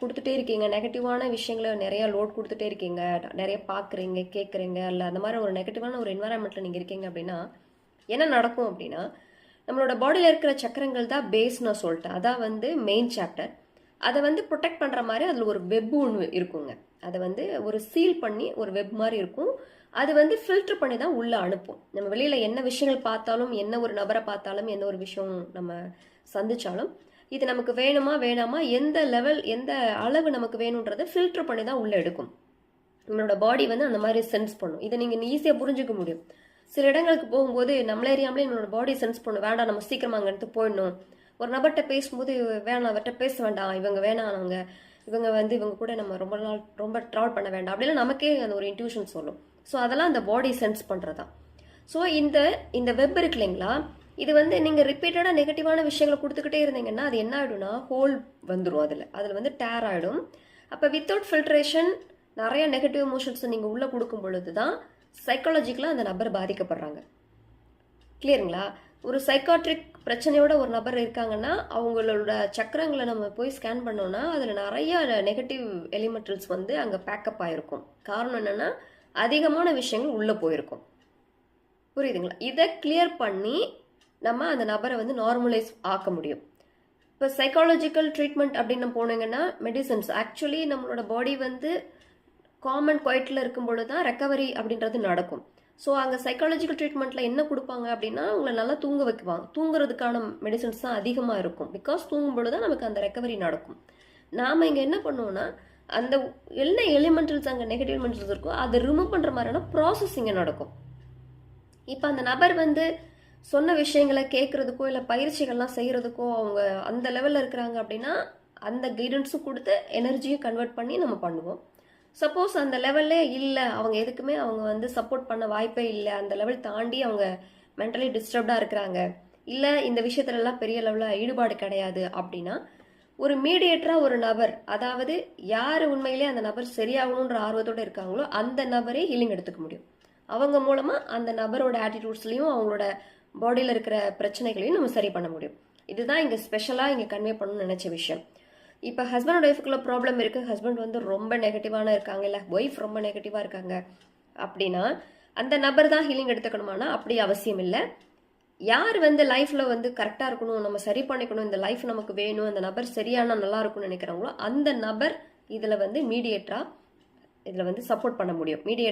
கொடுத்துட்டே இருக்கீங்க, நெகட்டிவான விஷயங்களை நிறைய லோட் கொடுத்துட்டே இருக்கீங்க, நிறைய பார்க்குறீங்க, கேட்குறீங்க, இல்லை அந்த மாதிரி ஒரு நெகட்டிவான ஒரு என்வரான்மெண்ட்டில் நீங்கள் இருக்கீங்க அப்படின்னா என்ன நடக்கும் அப்படின்னா, நம்மளோட பாடியில் இருக்கிற சக்கரங்கள் தான் பேஸ் நான் சொல்லிட்டேன். அதான் வந்து மெயின் சாப்டர். அதை வந்து ப்ரொடெக்ட் பண்ணுற மாதிரி அதில் ஒரு வெப் ஒன்று இருக்குங்க. அதை வந்து ஒரு சீல் பண்ணி ஒரு வெப் மாதிரி இருக்கும். அது வந்து ஃபில்டர் பண்ணி தான் உள்ளே அனுப்பும். நம்ம வெளியில் என்ன விஷயங்கள் பார்த்தாலும், என்ன ஒரு நபரை பார்த்தாலும், என்ன ஒரு விஷயம் நம்ம சந்திச்சாலும், இது நமக்கு வேணுமா வேணாமா, எந்த லெவல் எந்த அளவு நமக்கு வேணுன்றதை ஃபில்டர் பண்ணி தான் உள்ளே எடுக்கும். நம்மளோட பாடி வந்து அந்த மாதிரி சென்ஸ் பண்ணும். இதை நீங்கள் ஈஸியாக புரிஞ்சுக்க முடியும். சில இடங்களுக்கு போகும்போது நம்மளே அறியாமலே நம்மளோட பாடி சென்ஸ் பண்ணும், வேண்டாம் நம்ம சீக்கிரமாக அங்கே போயிடணும். ஒரு நபர்கிட்ட பேசும்போது வேணாம், அவர்கிட்ட பேச வேண்டாம், இவங்க வேணாம், இவங்க வந்து இவங்க கூட நம்ம ரொம்ப ட்ராவல் பண்ண வேண்டாம் அப்படிலாம் நமக்கே அந்த ஒரு இன்ட்யூஷன் சொல்லும். ஸோ அதெல்லாம் அந்த பாடி சென்ஸ் பண்ணுறதா. ஸோ இந்த வெப் இருக்கு இல்லைங்களா, இது வந்து நீங்கள் ரிப்பீட்டடாக நெகட்டிவான விஷயங்களை கொடுத்துக்கிட்டே இருந்தீங்கன்னா அது என்ன ஆகிடும்னா ஹோல் வந்துடும். அதில் வந்து டேர் ஆகிடும். அப்போ வித்தவுட் ஃபில்ட்ரேஷன் நிறைய நெகட்டிவ் எமோஷன்ஸ் நீங்கள் உள்ளே கொடுக்கும் பொழுது தான் சைக்காலஜிக்கலாக அந்த நபர் பாதிக்கப்படுறாங்க. கிளியருங்களா? ஒரு சைக்காட்ரிக் பிரச்சனையோட ஒரு நபர் இருக்காங்கன்னா அவங்களோட சக்கரங்களை நம்ம போய் ஸ்கேன் பண்ணோம்னா அதில் நிறைய நெகட்டிவ் எலிமெண்டல்ஸ் வந்து அங்கே பேக்கப் ஆகிருக்கும். காரணம் என்னென்னா அதிகமான விஷயங்கள் உள்ளே போயிருக்கும். புரியுதுங்களா? இதை கிளியர் பண்ணி நம்ம அந்த நபரை வந்து நார்மலைஸ் ஆக்க முடியும். இப்போ சைக்காலஜிக்கல் ட்ரீட்மெண்ட் அப்படின்னு போனீங்கன்னா மெடிசன்ஸ் ஆக்சுவலி நம்மளோட பாடி வந்து காமன் குவைட்டில் இருக்கும் பொழுது தான் ரெக்கவரி அப்படின்றது நடக்கும். ஸோ அங்கே சைக்காலஜிக்கல் ட்ரீட்மெண்ட்டில் என்ன கொடுப்பாங்க அப்படின்னா உங்களை நல்லா தூங்க வைக்குவாங்க. தூங்குறதுக்கான மெடிசன்ஸ் தான் அதிகமாக இருக்கும். பிகாஸ் தூங்கும் பொழுது தான் நமக்கு அந்த ரெக்கவரி நடக்கும். நாம் இங்கே என்ன பண்ணுவோம்னா அந்த என்ன எலிமெண்டல்ஸ் அங்கே நெகட்டிவ் எலிமெண்டல்ஸ் இருக்கோ அதை ரிமூவ் பண்ணுற மாதிரியான ப்ராசஸ் இங்கே நடக்கும். இப்போ அந்த நபர் வந்து சொன்ன விஷயங்களை கேட்குறதுக்கோ இல்லை பயிற்சிகள்லாம் செய்கிறதுக்கோ அவங்க அந்த லெவலில் இருக்கிறாங்க அப்படின்னா அந்த கைடன்ஸும் கொடுத்து எனர்ஜியை கன்வெர்ட் பண்ணி நம்ம பண்ணுவோம். சப்போஸ் அந்த லெவல்லே இல்லை, அவங்க எதுக்குமே அவங்க வந்து சப்போர்ட் பண்ண வாய்ப்பே இல்லை, அந்த லெவல் தாண்டி அவங்க மென்டலி டிஸ்டர்ப்டாக இருக்கிறாங்க, இல்லை இந்த விஷயத்துலலாம் பெரிய லெவலில் ஈடுபாடு கிடையாது அப்படின்னா ஒரு மீடியேட்டராக ஒரு நபர், அதாவது யார் உண்மையிலே அந்த நபர் சரியாகணுன்ற ஆர்வத்தோடு இருக்காங்களோ அந்த நபரே ஹீலிங் எடுத்துக்க முடியும். அவங்க மூலமாக அந்த நபரோட ஆட்டிடியூட்ஸ்லையும் அவங்களோட பாடியில் இருக்கிற பிரச்சனைகளையும் நம்ம சரி பண்ண முடியும். இதுதான் இங்கே ஸ்பெஷலாக இங்கே கன்வே பண்ணணும்னு நினச்ச விஷயம். இப்போ ஹஸ்பண்ட் ஒய்ஃபுக்குள்ள ப்ராப்ளம் இருக்குது, ஹஸ்பண்ட் வந்து ரொம்ப நெகட்டிவான இருக்காங்க, இல்லை ஒய்ஃப் ரொம்ப நெகட்டிவாக இருக்காங்க அப்படின்னா அந்த நபர் தான் ஹீலிங் எடுத்துக்கணுமானா அப்படி அவசியம் இல்லை. யார் வந்து லைஃப்பில் வந்து கரெக்டாக இருக்கணும், நம்ம சரி பண்ணிக்கணும், இந்த லைஃப் நமக்கு வேணும், அந்த நபர் சரியான நல்லா இருக்கும்னு நினைக்கிறாங்களோ அந்த நபர் இதில் வந்து மீடியேட்டராக இதில் வந்து சப்போர்ட் பண்ண முடியும். மீடியேட்